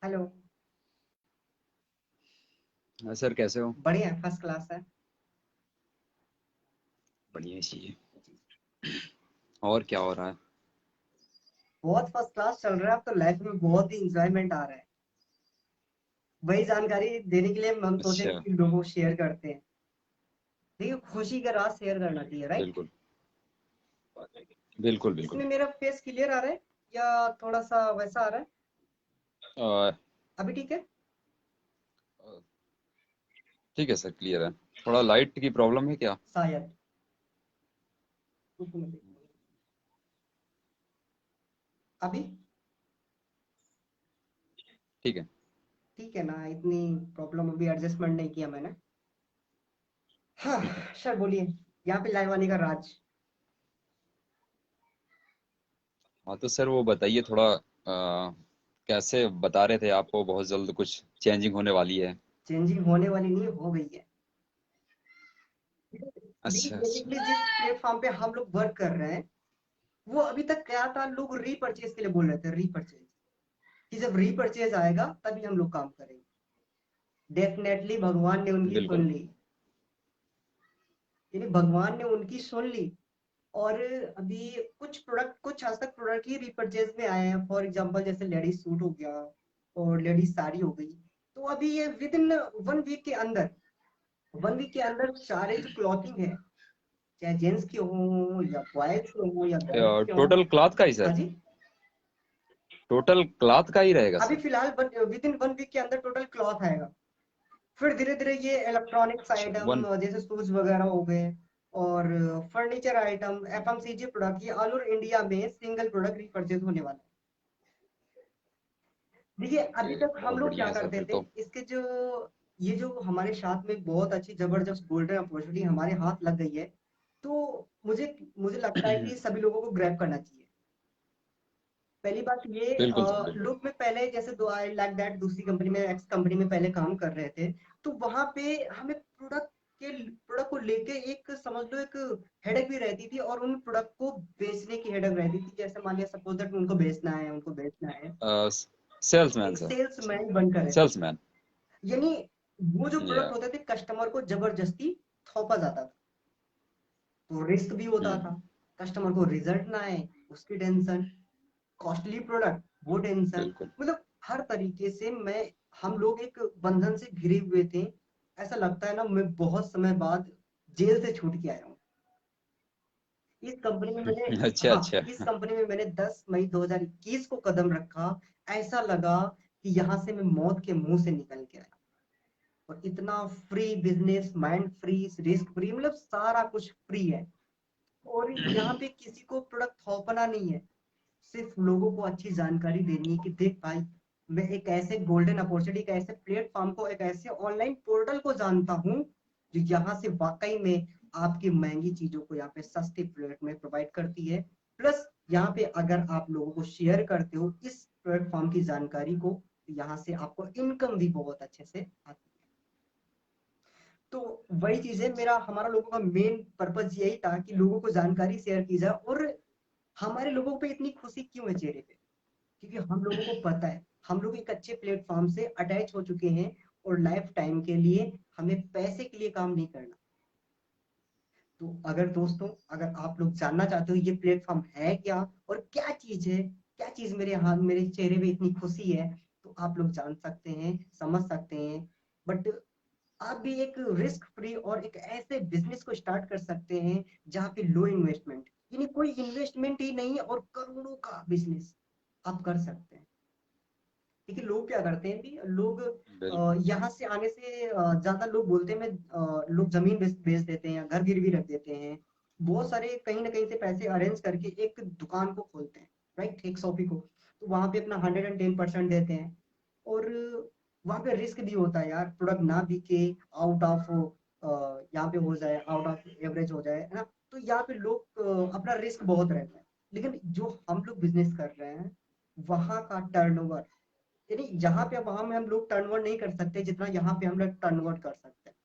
Hello. हाँ sir, कैसे हो? बढ़िया है, फर्स्ट क्लास है। बढ़िया चाहिए। और क्या हो रहा है? बहुत फर्स्ट क्लास चल रहा है, अब तो लाइफ में बहुत ही इंजॉयमेंट आ रहा है। वही जानकारी देने के लिए हम सोचे अच्छा। कि लोगों को शेयर करते हैं। देखिए, खुशी का राज शेयर करना चाहिए, राइट। बिल्कुल बिल्कुल बिल्कुल। इसमें मेरा फेस क्लियर आ रहा है या थोड़ा सा वैसा आ रहा है? अ, अभी ठीक है? ठीक है सर, क्लियर है। थोड़ा लाइट की प्रॉब्लम है क्या? शायद। रुको मैं देखता हूँ। अभी ठीक है। ठीक है ना? इतनी प्रॉब्लम अभी एडजस्टमेंट नहीं किया मैंने। हाँ। ठीक है। सर बोलिए। यहाँ पे लाइव आने का राज। हाँ तो सर वो बताइए थोड़ा, कैसे बता रहे थे आपको बहुत जल्द कुछ चेंजिंग होने वाली है। चेंजिंग होने वाली नहीं, हो गई है। देखिए, अच्छा अच्छा। बेसिकली जिस प्लेटफॉर्म पे हम लोग वर्क कर रहे हैं, वो अभी तक क्या था, लोग रीपरचेज के लिए बोल रहे थे, रीपरचेज। कि जब रीपरचेज आएगा तभी हम लोग काम करेंगे। डेफिनेटली भगवान ने उनकी सुन बिल्कुल। ली। यानी भगवान ने उनकी सुन ली। और अभी कुछ आज तक प्रोडक्ट ही रीपरचेज में आए हैं, फॉर एग्जांपल जैसे लेडीज सूट हो गया और लेडीज साड़ी हो गई। तो अभी ये विद इन 1 वीक के अंदर, 1 वीक के अंदर सारे जो क्लॉथिंग है, चाहे जेंट्स के हो या बॉयज के हो या गर्ल्स के हो। टोटल क्लॉथ का ही हाँ सर? जी। टोटल क्लॉथ का ही रहेगा अभी सर? फिलहाल विद इन 1 वीक के अंदर टोटल क्लॉथ आएगा। फिर धीरे धीरे ये इलेक्ट्रॉनिक्स अच्छा वन। आइटम जैसे शूज वगैरह हो गए, और फर्नीचर आइटम, एफएमसीजी प्रोडक्ट, ये ऑल ओवर इंडिया में सिंगल प्रोडक्ट रिपरचेज होने वाला है। देखिए, अभी ओके, तक हम बहुत लोग बढ़िया क्या है सर करते फिर थे, तो। इसके जो ये जो हमारे साथ में बहुत अच्छी जबरदस्त गोल्डन अपॉर्चुनिटी हमारे हाथ लग गई है। तो मुझे मुझे लगता है कि सभी लोगों को ग्रैब करना चाहिए। पहली बात ये, बिल्कुल सर बिल्कुल। लोग में पहले जैसे दो आई लाइक दैट दूसरी कंपनी में, एक्स कंपनी में पहले काम कर रहे थे। तो वहां पे हमें प्रोडक्ट को लेके एक समझ लो एक हेडेक भी रहती थी, और उन प्रोडक्ट को बेचने की हेडेक रहती थी। जैसे मान लिया सपोज दैट उनको बेचना है, उनको बेचना है। सेल्समैन एक सर। सेल्समैन बनकर रहते थे। सेल्समैन। यानी वो जो या। प्रोडक्ट होते थे, कस्टमर को जबरदस्ती थोपा जाता था। तो रिस्क भी होता था। हम्म। कस्टमर को रिजल्ट ना आए, उसकी टेंशन। कॉस्टली प्रोडक्ट, वो टेंशन। बिल्कुल। मतलब हर तरीके से मैं हम लोग एक बंधन से घिरे हुए थे। ऐसा लगता है ना, मैं बहुत समय बाद जेल से छूट के आया हूँ। इस कंपनी में मैंने अच्छा हाँ, अच्छा। इस कंपनी में मैंने 10 मई 2021 को कदम रखा। ऐसा लगा कि यहाँ से मैं मौत के मुंह से निकल के आया। और इतना free business, mind free, risk free, मतलब सारा कुछ फ्री है। और यहाँ पे किसी को प्रोडक्ट थोपना नहीं है। सिर्फ लोगों को अच्छी जानकारी देनी है कि देख भाई, मैं एक ऐसे गोल्डन अपॉर्चुनिटी, एक ऐसे प्लेटफॉर्म को, एक ऐसे ऑनलाइन पोर्टल को जानता हूँ जो यहाँ से वाकई में आपकी महंगी चीजों को यहाँ पे सस्ते प्लेट में प्रोवाइड करती है। प्लस यहाँ पे अगर आप लोगों को शेयर करते हो इस प्लेटफॉर्म की जानकारी को, तो यहाँ से आपको इनकम भी बहुत अच्छे से आती है। तो वही चीज है, मेरा हमारा लोगों का मेन पर्पज यही था कि लोगों को जानकारी शेयर की जाए। और हमारे लोगों पे इतनी खुशी क्यों है चेहरे पे? क्योंकि हम लोगों को पता है, हम लोग एक अच्छे प्लेटफॉर्म से अटैच हो चुके हैं। और लाइफ टाइम के लिए हमें पैसे के लिए काम नहीं करना। तो अगर दोस्तों, अगर आप लोग जानना चाहते हो ये प्लेटफॉर्म है क्या और क्या चीज है, क्या चीज मेरे हाथ मेरे चेहरे पे इतनी खुशी है, तो आप लोग जान सकते हैं, समझ सकते हैं। बट आप भी एक रिस्क फ्री और एक ऐसे बिजनेस को स्टार्ट कर सकते हैं जहाँ पे लो इन्वेस्टमेंट, यानी कोई इन्वेस्टमेंट ही नहीं, और करोड़ों का बिजनेस आप कर सकते हैं। देखिए, लोग क्या करते हैं कि लोग बिल्कुल। यहाँ से आने से ज्यादा लोग बोलते हैं, मैं लोग जमीन बेच देते हैं, घर गिरवी रख देते हैं। बहुत सारे कहीं ना कहीं से पैसे अरेंज करके एक दुकान को खोलते हैं, राइट, एक शॉपी को। तो वहां पे अपना 110% देते हैं। और वहां पे रिस्क भी होता है यार, प्रोडक्ट ना बिके, आउट ऑफ यहाँ पे हो जाए, आउट ऑफ एवरेज हो जाए, है ना। तो यहाँ पे लोग अपना रिस्क बहुत रहता है। लेकिन जो हम लोग बिजनेस कर रहे हैं, वहां का टर्नओवर, यानी यहाँ पे वहां में हम लोग टर्नओवर नहीं कर सकते जितना यहाँ पे हम लोग टर्नओवर कर सकते हैं।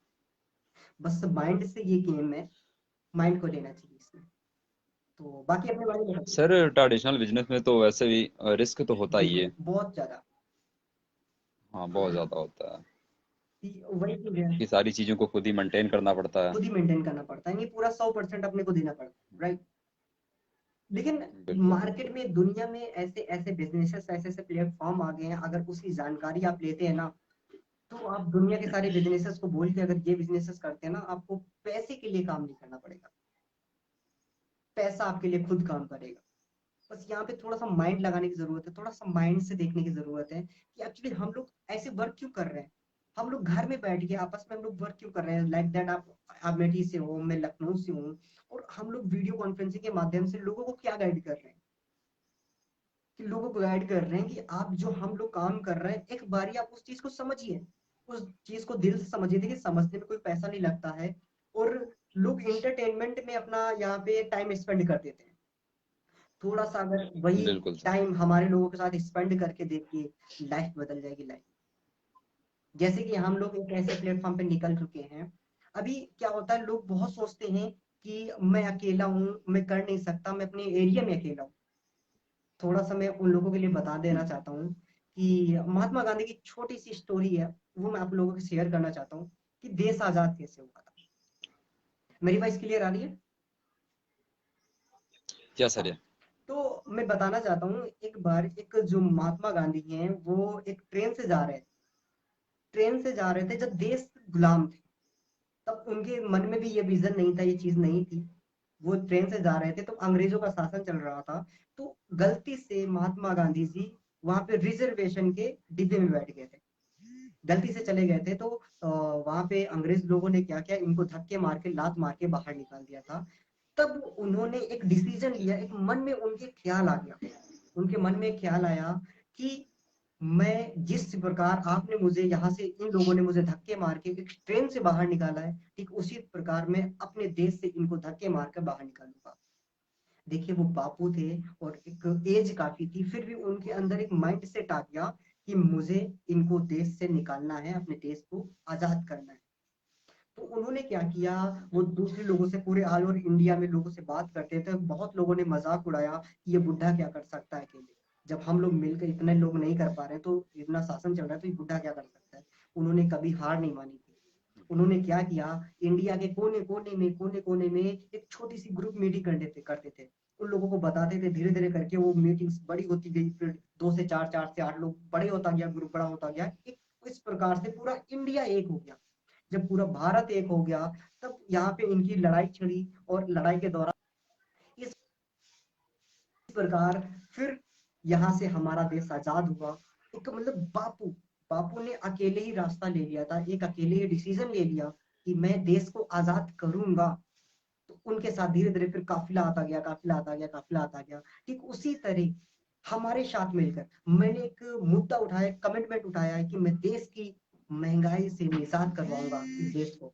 बस माइंड से ये गेम है, माइंड को लेना चाहिए इसमें। तो बाकी अपने बारे में बताइए। सर ट्रेडिशनल बिजनेस में तो वैसे भी रिस्क तो होता ही बिल्कुल, है। बहुत ज्यादा। हाँ, बहुत ज्यादा होता है वही चीज है, कि सारी चीजों को खुद ही मेंटेन करना पड़ता है। खुद ही मेंटेन करना पड़ता है, ये पूरा 100% अपने को देना पड़ता है, राइट। लेकिन बिल्कुल मार्केट बिल्कुल। में, दुनिया में ऐसे ऐसे बिजनेसेस, ऐसे ऐसे प्लेटफॉर्म आ गए हैं, अगर उसकी जानकारी आप लेते हैं ना, तो आप दुनिया के सारे बिजनेसेस को बोल के अगर ये बिजनेसेस करते हैं ना, आपको पैसे के लिए काम नहीं करना पड़ेगा, पैसा आपके लिए खुद काम करेगा। बस यहाँ पे थोड़ा सा माइंड लगाने की जरूरत है, थोड़ा सा माइंड से देखने की जरूरत है कि एक्चुअली हम लोग ऐसे वर्क क्यों कर रहे हैं। हम लोग घर में बैठ के आपस में हम लोग वर्क क्यों कर रहे हैं, लाइक दैट आप अमेठी से हो, मैं लखनऊ से हूँ, और हम लोग वीडियो कॉन्फ्रेंसिंग के माध्यम से लोगों को क्या गाइड कर रहे हैं, कि लोगों को गाइड कर रहे हैं कि आप जो हम लोग काम कर रहे हैं, एक बारी आप उस चीज को समझिए, उस चीज को दिल से समझिए। देखिए, समझने में कोई पैसा नहीं लगता है, और लोग इंटरटेनमेंट में अपना यहाँ पे टाइम स्पेंड कर देते हैं। थोड़ा सा अगर वही बिल्कुल सर। टाइम हमारे लोगों के साथ स्पेंड करके देखिए, लाइफ बदल जाएगी, लाइफ। जैसे कि हम लोग एक ऐसे प्लेटफॉर्म पे निकल चुके हैं। अभी क्या होता है, लोग बहुत सोचते हैं कि मैं अकेला हूँ, मैं कर नहीं सकता, मैं अपने एरिया में अकेला हूँ। थोड़ा सा मैं उन लोगों के लिए बता देना चाहता हूँ कि महात्मा गांधी की छोटी सी स्टोरी है, वो मैं आप लोगों को शेयर करना चाहता हूँ कि देश आजाद कैसे हुआ था। मेरी वॉइस क्लियर आ रही है? क्या हाँ। सर ये? तो मैं बताना चाहता हूँ, एक बार एक जो महात्मा गांधी हैं, वो एक ट्रेन से जा रहे थे, ट्रेन से जा रहे थे जब देश गुलाम थे, तब उनके मन में भी ये विजन नहीं था, ये चीज नहीं थी। वो ट्रेन से जा रहे थे तो अंग्रेजों का शासन चल रहा था, तो गलती से महात्मा गांधी जी वहां पे रिजर्वेशन के डिब्बे में बैठ गए थे, गलती से चले गए थे। तो वहां पे अंग्रेज लोगों ने क्या किया, इनको धक्के मार के, लात मार के बाहर निकाल दिया था। तब उन्होंने एक डिसीजन लिया, एक मन में उनके ख्याल आ गया, उनके मन में ख्याल आया कि मैं जिस प्रकार आपने मुझे यहाँ से, इन लोगों ने मुझे धक्के मार के एक ट्रेन से बाहर निकाला है, ठीक उसी प्रकार मैं अपने देश से इनको धक्के मार कर बाहर निकालूंगा। देखिए, वो बापू थे और एक एज काफी थी, फिर भी उनके अंदर एक माइंड सेट आ गया कि मुझे इनको देश से निकालना है, अपने देश को आजाद करना है। तो उन्होंने क्या किया, वो दूसरे लोगों से, पूरे ऑल ओवर इंडिया में लोगों से बात करते थे, बहुत लोगों ने मजाक उड़ाया कि ये बुढ़ा क्या कर सकता है अकेले, जब हम लोग मिलकर इतने लोग नहीं कर पा रहे हैं, तो इतना शासन चल रहा है, तो ये बुढ़ा क्या कर सकता है। उन्होंने कभी हार नहीं मानी थी। उन्होंने क्या किया, इंडिया के कोने कोने में एक छोटी सी ग्रुप मीटिंग करते थे, उन लोगों को बताते थे, धीरे धीरे करके वो मीटिंग्स बड़ी होती गई, फिर 2 से 4, 4 से 8 लोग, बड़े होता गया, ग्रुप बड़ा होता गया, एक इस प्रकार से पूरा इंडिया एक हो गया। जब पूरा भारत एक हो गया, तब यहाँ पे इनकी लड़ाई छिड़ी, और लड़ाई के दौरान इस प्रकार फिर यहाँ से हमारा देश आजाद हुआ। एक मतलब बापू, बापू ने अकेले ही रास्ता ले लिया था, एक अकेले ही डिसीजन ले लिया कि मैं देश को आजाद करूंगा। तो उनके साथ धीरे धीरे फिर काफिला आता गया, काफिला आता गया, काफिला आता गया। ठीक उसी तरह हमारे साथ मिलकर मैंने एक मुद्दा उठाया, कमिटमेंट उठाया है कि मैं देश की महंगाई से निजात करवाऊंगा इस देश को।